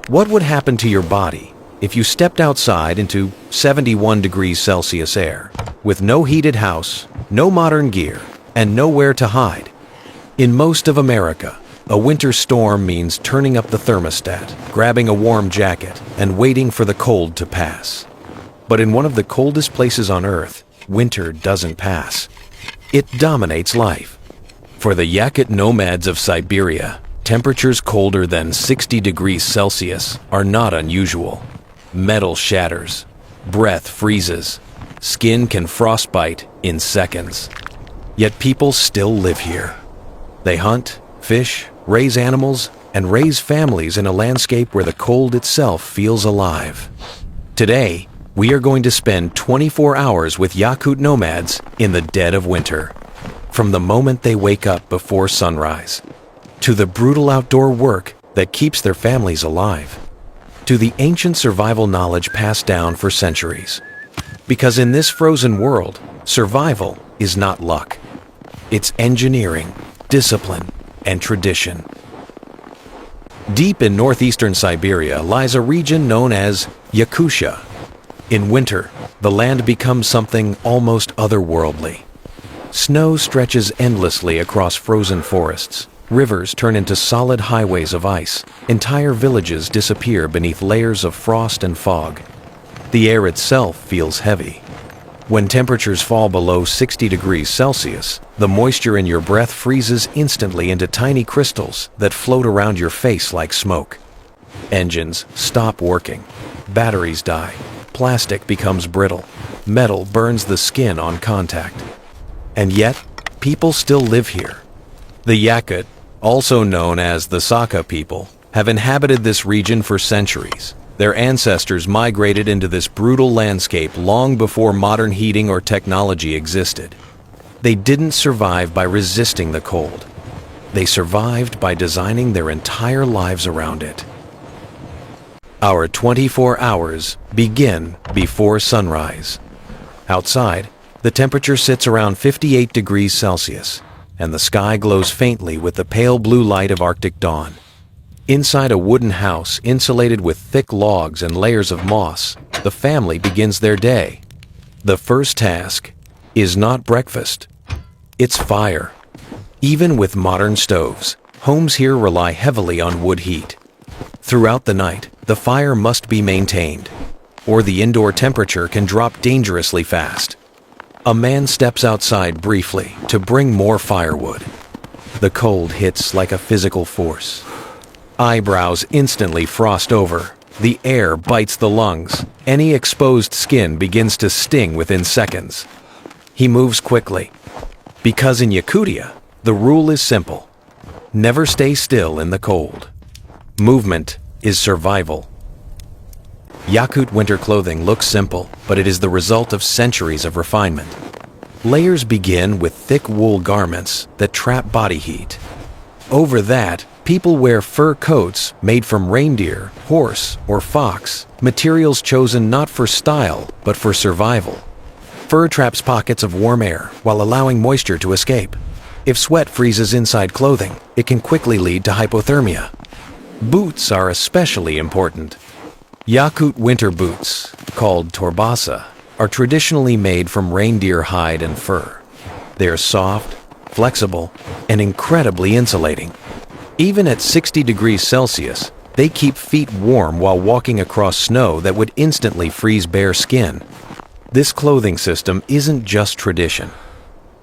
What would happen to your body if you stepped outside into 71 degrees Celsius air, with no heated house, no modern gear, and nowhere to hide? In most of America, a winter storm means turning up the thermostat, grabbing a warm jacket, and waiting for the cold to pass. But in one of the coldest places on Earth, winter doesn't pass. It dominates life. For the Yakut nomads of Siberia, temperatures colder than 60 degrees Celsius are not unusual. Metal shatters, breath freezes, skin can frostbite in seconds. Yet people still live here. They hunt, fish, raise animals, and raise families in a landscape where the cold itself feels alive. Today, we are going to spend 24 hours with Yakut nomads in the dead of winter. From the moment they wake up before sunrise, to the brutal outdoor work that keeps their families alive, to the ancient survival knowledge passed down for centuries. Because in this frozen world, survival is not luck. It's engineering, discipline, and tradition. Deep in northeastern Siberia lies a region known as Yakutia. In winter, the land becomes something almost otherworldly. Snow stretches endlessly across frozen forests. Rivers turn into solid highways of ice. Entire villages disappear beneath layers of frost and fog. The air itself feels heavy. When temperatures fall below 60 degrees Celsius, the moisture in your breath freezes instantly into tiny crystals that float around your face like smoke. Engines stop working. Batteries die. Plastic becomes brittle. Metal burns the skin on contact. And yet, people still live here. The Yakut, also known as the Saka people, have inhabited this region for centuries. Their ancestors migrated into this brutal landscape long before modern heating or technology existed. They didn't survive by resisting the cold. They survived by designing their entire lives around it. Our 24 hours begin before sunrise. Outside, the temperature sits around 58 degrees Celsius, and the sky glows faintly with the pale blue light of Arctic dawn. Inside a wooden house insulated with thick logs and layers of moss, the family begins their day. The first task is not breakfast, it's fire. Even with modern stoves, homes here rely heavily on wood heat. Throughout the night, the fire must be maintained, or the indoor temperature can drop dangerously fast. A man steps outside briefly to bring more firewood. The cold hits like a physical force. Eyebrows instantly frost over. The air bites the lungs. Any exposed skin begins to sting within seconds. He moves quickly. Because in Yakutia, the rule is simple. Never stay still in the cold. Movement is survival. Yakut winter clothing looks simple, but it is the result of centuries of refinement. Layers begin with thick wool garments that trap body heat. Over that, people wear fur coats made from reindeer, horse, or fox, materials chosen not for style, but for survival. Fur traps pockets of warm air while allowing moisture to escape. If sweat freezes inside clothing, it can quickly lead to hypothermia. Boots are especially important. Yakut winter boots, called torbasa, are traditionally made from reindeer hide and fur. They are soft, flexible, and incredibly insulating. Even at 60 degrees Celsius, they keep feet warm while walking across snow that would instantly freeze bare skin. This clothing system isn't just tradition.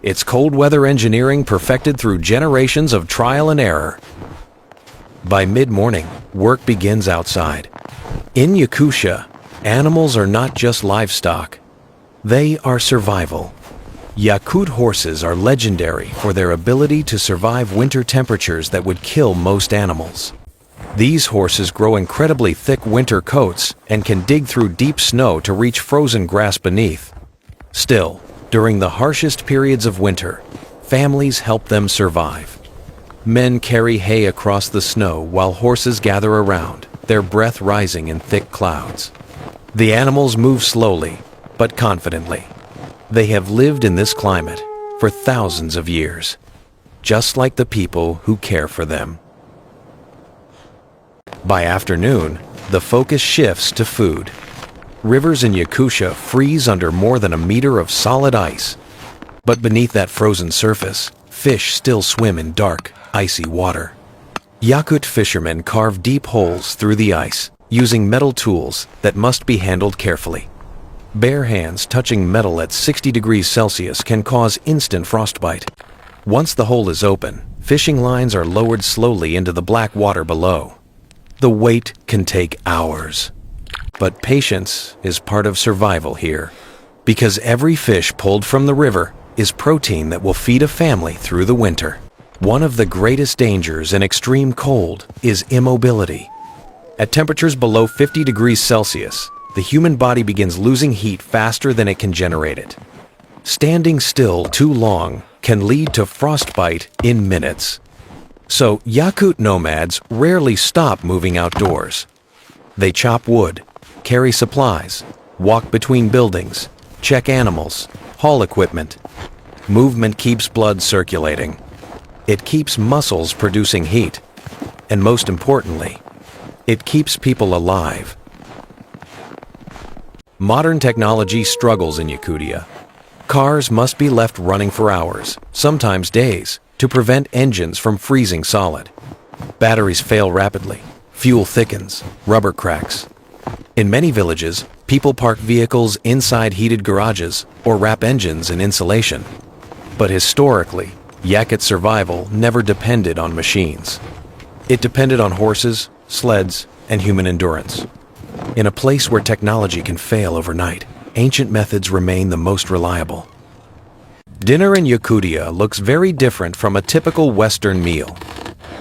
It's cold weather engineering perfected through generations of trial and error. By mid-morning, work begins outside. In Yakutia, animals are not just livestock. They are survival. Yakut horses are legendary for their ability to survive winter temperatures that would kill most animals. These horses grow incredibly thick winter coats and can dig through deep snow to reach frozen grass beneath. Still, during the harshest periods of winter, families help them survive. Men carry hay across the snow while horses gather around, their breath rising in thick clouds. The animals move slowly, but confidently. They have lived in this climate for thousands of years, just like the people who care for them. By afternoon, the focus shifts to food. Rivers in Yakutia freeze under more than a meter of solid ice. But beneath that frozen surface, fish still swim in dark, icy water. Yakut fishermen carve deep holes through the ice, using metal tools that must be handled carefully. Bare hands touching metal at 60 degrees Celsius can cause instant frostbite. Once the hole is open, fishing lines are lowered slowly into the black water below. The wait can take hours. But patience is part of survival here, because every fish pulled from the river is protein that will feed a family through the winter. One of the greatest dangers in extreme cold is immobility. At temperatures below 50 degrees Celsius, the human body begins losing heat faster than it can generate it. Standing still too long can lead to frostbite in minutes. So Yakut nomads rarely stop moving outdoors. They chop wood, carry supplies, walk between buildings, check animals, haul equipment. Movement keeps blood circulating. It keeps muscles producing heat. And most importantly, it keeps people alive. Modern technology struggles in Yakutia. Cars must be left running for hours, sometimes days, to prevent engines from freezing solid. Batteries fail rapidly, fuel thickens, rubber cracks. In many villages, people park vehicles inside heated garages or wrap engines in insulation. But historically, Yakut survival never depended on machines. It depended on horses, sleds, and human endurance. In a place where technology can fail overnight, ancient methods remain the most reliable. Dinner in Yakutia looks very different from a typical Western meal.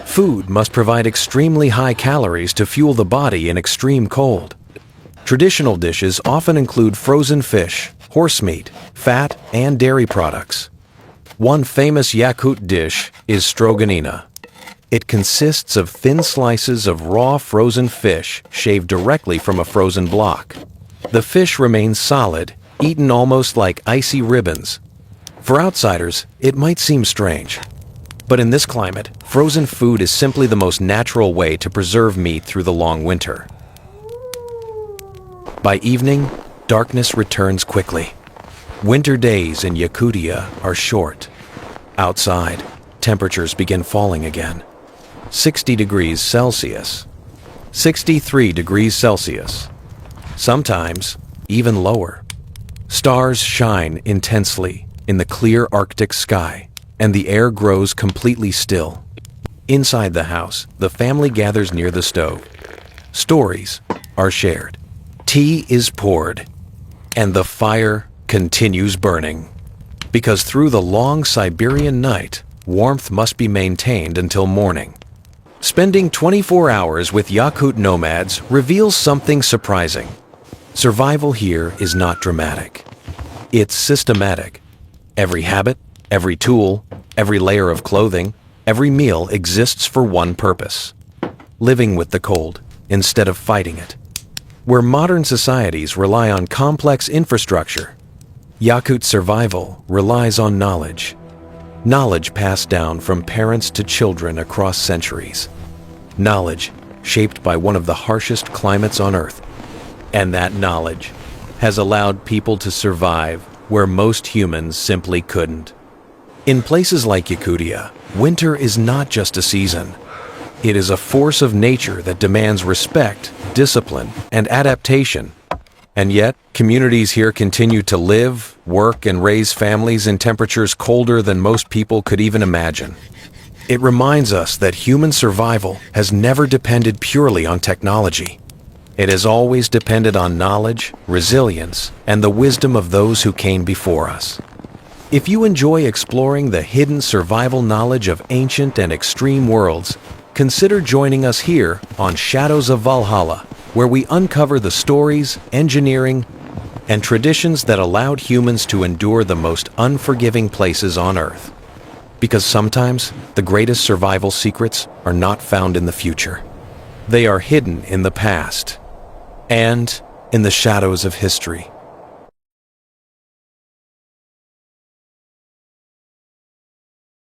Food must provide extremely high calories to fuel the body in extreme cold. Traditional dishes often include frozen fish, horse meat, fat, and dairy products. One famous Yakut dish is stroganina. It consists of thin slices of raw frozen fish shaved directly from a frozen block. The fish remains solid, eaten almost like icy ribbons. For outsiders, it might seem strange. But in this climate, frozen food is simply the most natural way to preserve meat through the long winter. By evening, darkness returns quickly. Winter days in Yakutia are short. Outside, temperatures begin falling again. 60 degrees Celsius, 63 degrees Celsius, sometimes even lower. Stars shine intensely in the clear Arctic sky, and the air grows completely still. Inside the house, the family gathers near the stove. Stories are shared. Tea is poured, and the fire continues burning. Because through the long Siberian night, warmth must be maintained until morning. Spending 24 hours with Yakut nomads reveals something surprising. Survival here is not dramatic. It's systematic. Every habit, every tool, every layer of clothing, every meal exists for one purpose: living with the cold instead of fighting it. Where modern societies rely on complex infrastructure, Yakut survival relies on knowledge. Knowledge passed down from parents to children across centuries. Knowledge shaped by one of the harshest climates on Earth. And that knowledge has allowed people to survive where most humans simply couldn't. In places like Yakutia, winter is not just a season. It is a force of nature that demands respect, discipline, and adaptation. And yet, communities here continue to live, work, and raise families in temperatures colder than most people could even imagine. It reminds us that human survival has never depended purely on technology. It has always depended on knowledge, resilience, and the wisdom of those who came before us. If you enjoy exploring the hidden survival knowledge of ancient and extreme worlds, consider joining us here on Shadows of Valhalla, where we uncover the stories, engineering, and traditions that allowed humans to endure the most unforgiving places on Earth. Because sometimes the greatest survival secrets are not found in the future. They are hidden in the past and in the shadows of history.